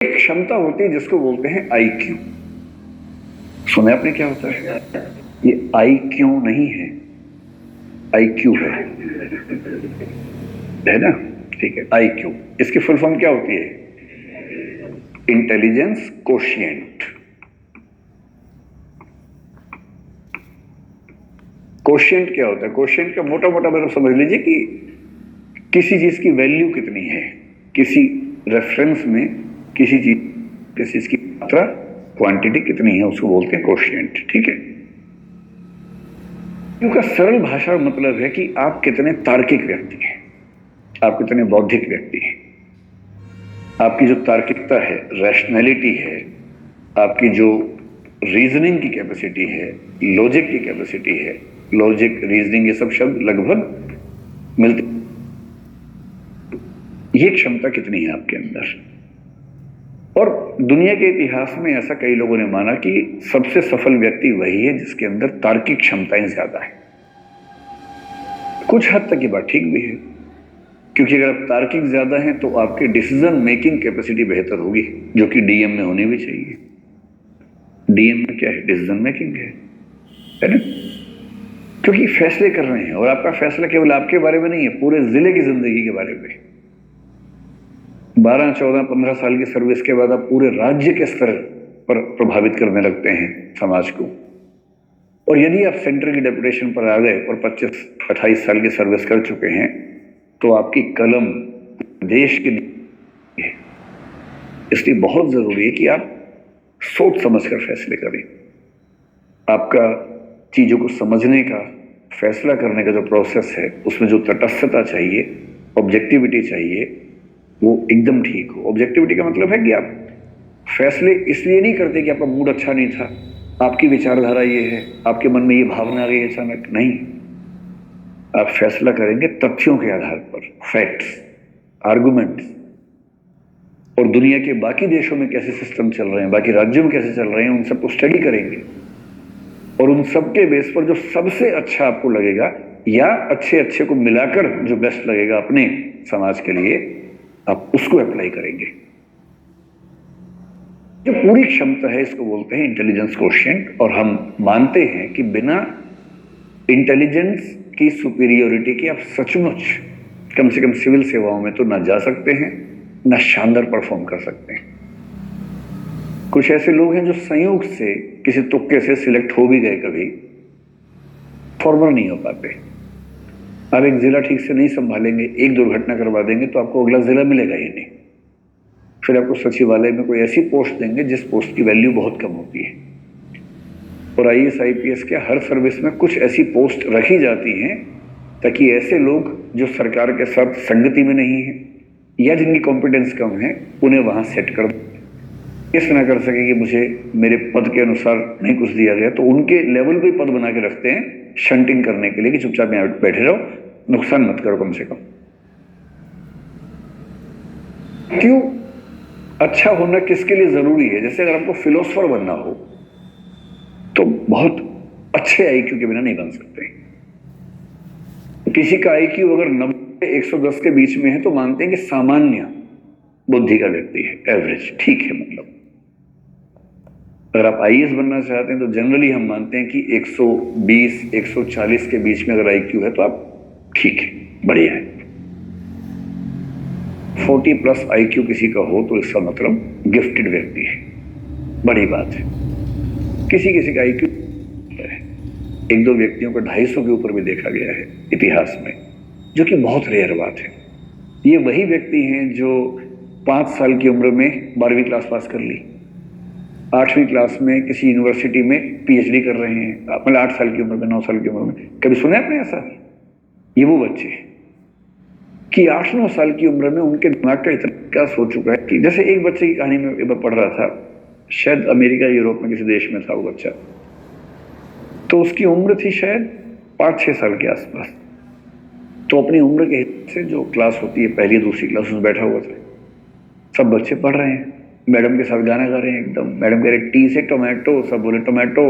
एक क्षमता होती है जिसको बोलते हैं आईक्यू। सुना आपने क्या होता है? ये आईक्यू नहीं है, आईक्यू है ना? ठीक है, आईक्यू इसकी फुल फॉर्म क्या होती है? Intelligence quotient. कोशिएंट क्या होता है? कोशिएंट का मोटा मोटा मतलब समझ लीजिए कि किसी चीज की वैल्यू कितनी है, किसी रेफरेंस में किसी चीज की मात्रा, क्वांटिटी कितनी है, उसको बोलते हैं कोशिएंट। ठीक है, क्योंकि सरल भाषा मतलब है कि आप कितने तार्किक व्यक्ति हैं, आप कितने बौद्धिक व्यक्ति हैं, आपकी जो तार्किकता है, रैशनैलिटी है, आपकी जो रीजनिंग की कैपेसिटी है, लॉजिक की कैपेसिटी है, लॉजिक, रीजनिंग, ये सब शब्द लगभग मिलते, ये क्षमता कितनी है आपके अंदर। और दुनिया के इतिहास में ऐसा कई लोगों ने माना कि सबसे सफल व्यक्ति वही है जिसके अंदर तार्किक क्षमताएं ज्यादा है। कुछ हद तक ये बात ठीक भी है, क्योंकि अगर आप तार्किक ज्यादा हैं तो आपकी डिसीजन मेकिंग कैपेसिटी बेहतर होगी, जो कि डीएम में होनी भी चाहिए। डीएम में क्या है? डिसीजन मेकिंग है ना? क्योंकि फैसले कर रहे हैं, और आपका फैसला केवल आपके बारे में नहीं है, पूरे जिले की जिंदगी के बारे में। 12, 14, 15 साल की सर्विस के बाद आप पूरे राज्य के स्तर पर प्रभावित करने लगते हैं समाज को। और यदि आप सेंटर की डेपुटेशन पर आ गए और 25-28 साल की सर्विस कर चुके हैं, तो आपकी कलम देश के लिए, इसलिए बहुत जरूरी है कि आप सोच समझकर फैसले करें। आपका चीजों को समझने का, फैसला करने का जो प्रोसेस है, उसमें जो तटस्थता चाहिए, ऑब्जेक्टिविटी चाहिए, वो एकदम ठीक हो। ऑब्जेक्टिविटी का मतलब है कि आप फैसले इसलिए नहीं करते कि आपका मूड अच्छा नहीं था, आपकी विचारधारा ये है, आपके मन में ये भावना आ गई अचानक, नहीं। आप फैसला करेंगे तथ्यों के आधार पर, फैक्ट्स, आर्गुमेंट्स, और दुनिया के बाकी देशों में कैसे सिस्टम चल रहे हैं, बाकी राज्यों में कैसे चल रहे हैं, उन सबको स्टडी करेंगे। और उन सबके बेस पर जो सबसे अच्छा आपको लगेगा, या अच्छे को मिलाकर जो बेस्ट लगेगा अपने समाज के लिए, आप उसको अप्लाई करेंगे। जो पूरी क्षमता है, इसको बोलते हैं इंटेलिजेंस कोशिएंट। और हम मानते हैं कि बिना इंटेलिजेंस की सुपीरियोरिटी के आप सचमुच कम से कम सिविल सेवाओं में तो ना जा सकते हैं, ना शानदार परफॉर्म कर सकते हैं। कुछ ऐसे लोग हैं जो संयोग से, किसी तुक्के से सिलेक्ट हो भी गए, कभी फॉर्मर नहीं हो पाते। आप एक जिला ठीक से नहीं संभालेंगे, एक दुर्घटना करवा देंगे, तो आपको अगला जिला मिलेगा ही नहीं। फिर आपको सचिवालय में कोई ऐसी पोस्ट देंगे जिस पोस्ट की वैल्यू बहुत कम होती है। और आईएएस आईपीएस के हर सर्विस में कुछ ऐसी पोस्ट रखी जाती हैं ताकि ऐसे लोग जो सरकार के साथ संगति में नहीं है या जिनकी कॉम्पिटेंस कम है, उन्हें वहां सेट कर इस ना कर सके कि मुझे मेरे पद के अनुसार नहीं कुछ दिया गया, तो उनके लेवल पे पद बना के रखते हैं शंटिंग करने के लिए, कि चुपचाप यहाँ बैठे रहो, नुकसान मत करो कम से कम। क्यों अच्छा होना किसके लिए जरूरी है? जैसे अगर आपको फिलोसोफर बनना हो तो बहुत अच्छे आईक्यू के बिना नहीं बन सकते। किसी का आईक्यू अगर 90-110 के बीच में है तो मानते हैं कि सामान्य बुद्धि का व्यक्ति है, एवरेज, ठीक है। मतलब अगर आप आईएएस बनना चाहते हैं तो जनरली हम मानते हैं कि 120-140 के बीच में अगर आईक्यू है तो आप ठीक है, बढ़िया है। 40+ आईक्यू किसी का हो तो इसका मतलब गिफ्टेड व्यक्ति है, बड़ी बात है। किसी का आईक्यू है, 1-2 व्यक्तियों को 250 के ऊपर भी देखा गया है इतिहास में, जो कि बहुत रेयर बात है। ये वही व्यक्ति हैं जो 5 साल की उम्र में 12वीं क्लास पास कर ली, 8वीं क्लास में किसी यूनिवर्सिटी में पीएचडी कर रहे हैं, मतलब 8 साल की उम्र में, 9 साल की उम्र में। कभी सुना है आपने ऐसा? ये वो बच्चे कि 8-9 साल की उम्र में उनके दिमाग का इतना विकास हो चुका है कि, जैसे एक बच्चे की कहानी में एक बार पढ़ रहा था, शायद अमेरिका यूरोप में किसी देश में था वो बच्चा, तो उसकी उम्र थी शायद 5-6 साल के आसपास। तो अपनी उम्र के हिसाब से जो क्लास होती है, पहली दूसरी क्लास, उसमें बैठा हुआ था। सब बच्चे पढ़ रहे हैं, मैडम के साथ गाना गा रहे हैं एकदम। मैडम कह रहे टी से टोमेटो, सब बोले टोमेटो।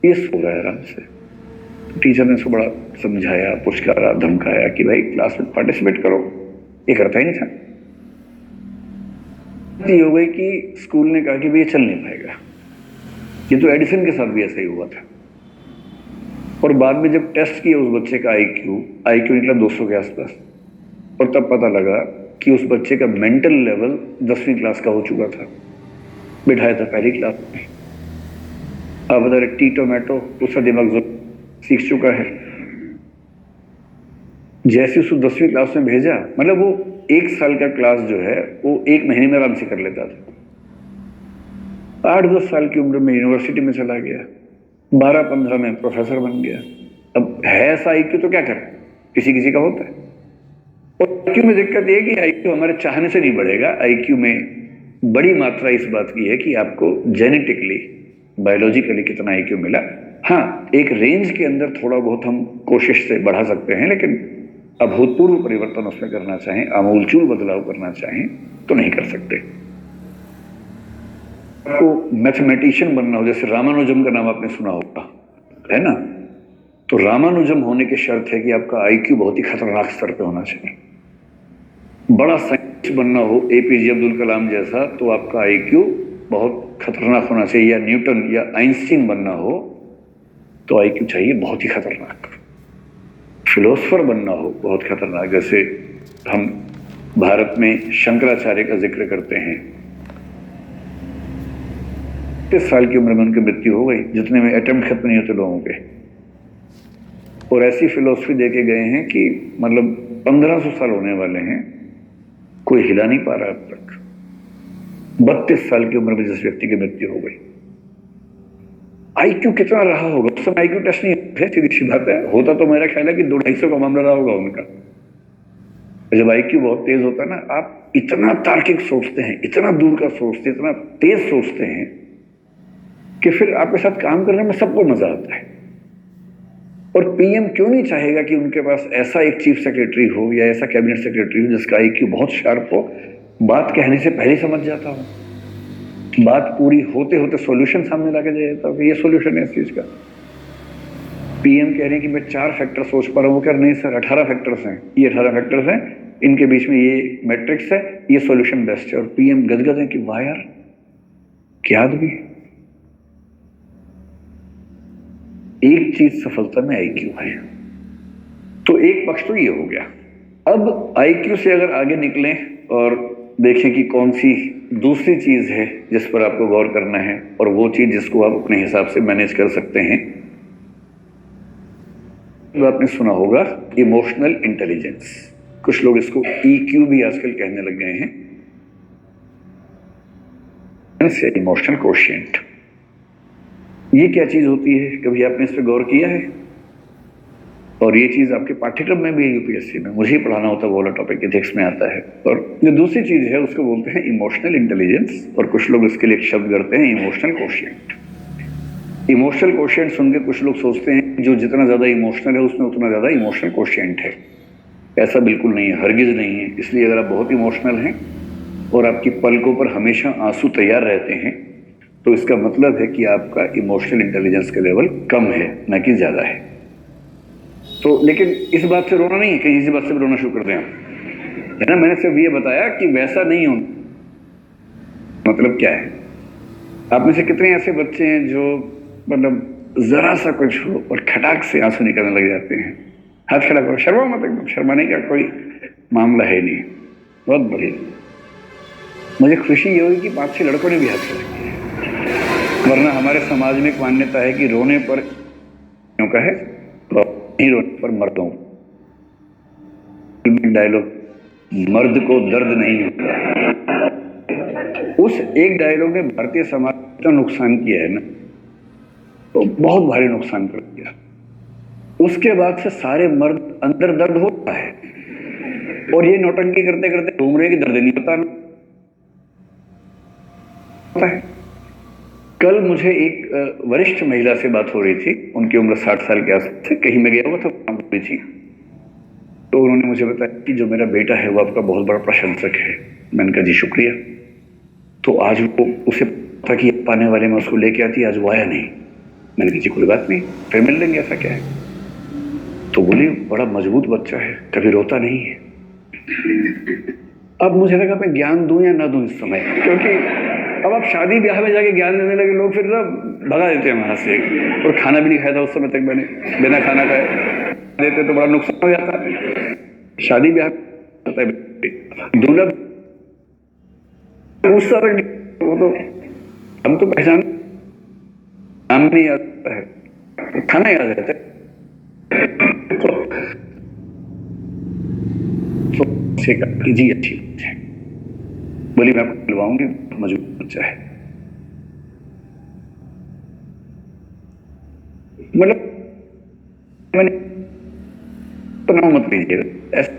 ये सो रहा है आराम से। टीचर ने उसको बड़ा समझाया, पुचकारा, धमकाया कि भाई क्लास में पार्टिसिपेट करो। ये करता ही नहीं था। ये हो गई कि स्कूल ने कहा कि भाई ये चल नहीं पाएगा। ये तो एडिसन के साथ भी ऐसा ही हुआ था। और बाद में जब टेस्ट किया उस बच्चे का आईक्यू निकला 200 के आसपास, और तब पता लगा कि उस बच्चे का मेंटल लेवल 10वीं क्लास का हो चुका था, बिठाया था पहली क्लास में। आप बता रहे टी टोमेटो उसका दिमाग सीख चुका है। जैसे उसको 10वीं क्लास में भेजा, मतलब वो 1 साल का क्लास जो है वो 1 महीने में आराम से कर लेता था। 8-10 साल की उम्र में यूनिवर्सिटी में चला गया, 12-15 में प्रोफेसर बन गया। अब है ऐसा आईक्यू तो क्या करें, किसी किसी का होता है। और आईक्यू में दिक्कत ये है कि आईक्यू हमारे चाहने से नहीं बढ़ेगा। आईक्यू में बड़ी मात्रा इस बात की है कि आपको जेनेटिकली, बायोलॉजिकली कितना आईक्यू मिला। हाँ, एक रेंज के अंदर थोड़ा बहुत हम कोशिश से बढ़ा सकते हैं, लेकिन अभूतपूर्व परिवर्तन उसमें करना चाहें, आमूलचूल बदलाव करना चाहें तो नहीं कर सकते। आपको मैथमेटिशियन बनना हो, जैसे रामानुजम का नाम आपने सुना होगा, है ना? तो रामानुजम होने की शर्त है कि आपका आईक्यू बहुत ही खतरनाक स्तर पे होना चाहिए। बड़ा साइंटिस्ट बनना हो एपीजे अब्दुल कलाम जैसा, तो आपका आईक्यू बहुत खतरनाक होना चाहिए। या न्यूटन या आइंस्टीन बनना हो तो आईक्यू चाहिए बहुत ही खतरनाक। फिलोसफर बनना हो बहुत खतरनाक, जैसे हम भारत में शंकराचार्य का जिक्र करते हैं। 30 साल की उम्र में उनकी मृत्यु हो गई, जितने में अटेम्प्ट खत्म नहीं होते लोगों के। और ऐसी फिलोसफी देके गए हैं कि मतलब 1500 साल होने वाले हैं, कोई हिला नहीं पा रहा अब तक। 32 साल की उम्र में जिस व्यक्ति की मृत्यु हो गई, आईक्यू कितना रहा होगा उस समय? आईक्यू टेस्ट नहीं है, सीधी सी बात है। होता तो मेरा ख्याल है कि 200-250 का मामला रहा होगा उनका। जब आईक्यू बहुत तेज होता है ना, आप इतना तार्किक सोचते हैं, इतना दूर का सोचते हैं, इतना तेज सोचते हैं कि फिर आपके साथ काम करने में सबको मजा आता है। और पीएम क्यों नहीं चाहेगा कि उनके पास ऐसा एक चीफ सेक्रेटरी हो या ऐसा कैबिनेट सेक्रेटरी हो जिसका आईक्यू बहुत शार्प हो, बात कहने से पहले समझ जाता हो, बात पूरी होते होते सॉल्यूशन सामने लाके दे देता हो कि ये सॉल्यूशन है इस चीज का। पीएम कह रहे हैं कि मैं 4 फैक्टर सोच पा रहा हूं, वो कह रहे नहीं सर 18 फैक्टर्स हैं, ये 18 फैक्टर्स हैं, इनके बीच में ये मैट्रिक्स है, ये सॉल्यूशन बेस्ट है। और पीएम गदगद है कि वाह यार क्या आदमी। एक चीज सफलता में आईक्यू है। तो एक पक्ष तो ये हो गया। अब आईक्यू से अगर आगे निकलें और देखें कि कौन सी दूसरी चीज है जिस पर आपको गौर करना है, और वो चीज जिसको आप अपने हिसाब से मैनेज कर सकते हैं, तो आपने सुना होगा इमोशनल इंटेलिजेंस। कुछ लोग इसको ईक्यू भी आजकल कहने लग गए हैं, इमोशनल कोशिएंट। ये क्या चीज होती है, कभी आपने इस पर गौर किया है? और ये चीज आपके पाठ्यक्रम में भी है, यूपीएससी में मुझे ही पढ़ाना होता है, वो वाला टॉपिक इथिक्स में आता है। और जो दूसरी चीज है उसको बोलते हैं इमोशनल इंटेलिजेंस, और कुछ लोग इसके लिए एक शब्द करते हैं इमोशनल कोशिएंट। इमोशनल कोशिएंट सुन के कुछ लोग सोचते हैं जो जितना ज्यादा इमोशनल है उसमें उतना ज्यादा इमोशनल कोशिएंट है। ऐसा बिल्कुल नहीं है, हरगिज नहीं है। इसलिए अगर आप बहुत इमोशनल हैं और आपकी पलकों पर हमेशा आंसू तैयार रहते हैं, तो इसका मतलब है कि आपका इमोशनल इंटेलिजेंस का लेवल कम है, न कि ज्यादा है। तो लेकिन इस बात से रोना नहीं है, कहीं इसी बात से भी रोना शुरू कर दें आप, है ना? मैंने सिर्फ ये बताया कि वैसा नहीं हो। मतलब क्या है, आप में से कितने ऐसे बच्चे हैं जो मतलब जरा सा कुछ हो और खटाक से आंसू निकलने लग जाते हैं? हाथ खड़ा करो, शर्मा मत, एकदम शर्माने का कोई मामला है नहीं। बहुत बढ़िया। मुझे खुशी ये हुई कि 5-6 लड़कों ने भी हाथ खड़ा किया, वरना हमारे समाज में एक मान्यता है कि रोने पर क्यों का है, नहीं रोने पर मर्दों। डायलॉग, मर्द को दर्द नहीं होता। उस एक डायलॉग ने भारतीय समाज का नुकसान किया है ना, तो बहुत भारी नुकसान कर दिया। उसके बाद से सारे मर्द अंदर दर्द होता है, और ये नौटंकी करते करते घूम रहे कि दर्द नहीं होता है। कल मुझे एक वरिष्ठ महिला से बात हो रही थी, उनकी उम्र 60 साल के आसपास है, कहीं मैं गया हुआ था, काम कर रही थी। तो उन्होंने मुझे बताया कि जो मेरा बेटा है वो आपका बहुत बड़ा प्रशंसक है। मैंने कहा जी शुक्रिया। तो आज वो उसे था कि पाने वाले में उसको लेके आती, आज वो आया नहीं। मैंने कहा जी कोई बात नहीं, फिर मिल लेंगे, ऐसा क्या है। तो बोली बड़ा मजबूत बच्चा है, कभी रोता नहीं है। अब मुझे लगा मैं ज्ञान दूं या ना दूं इस समय, क्योंकि अब आप शादी ब्याह में जाके ज्ञान देने लगे, लोग फिर ना भगा देते हैं वहां से। और खाना भी नहीं खाया था उस समय तक मैंने, बिना खाना खाए देते तो बड़ा नुकसान हो जाता है। शादी ब्याह दूल्हा पूछता था, वो तो हम तो पहचान, नाम नहीं आता है, खाना याद रहता है। जी अच्छी बात है, बोली मैं आपको दिलवाऊंगी, मजबूत बच्चा है। मतलब मैंने तनाव मत लीजिएगा, ऐसा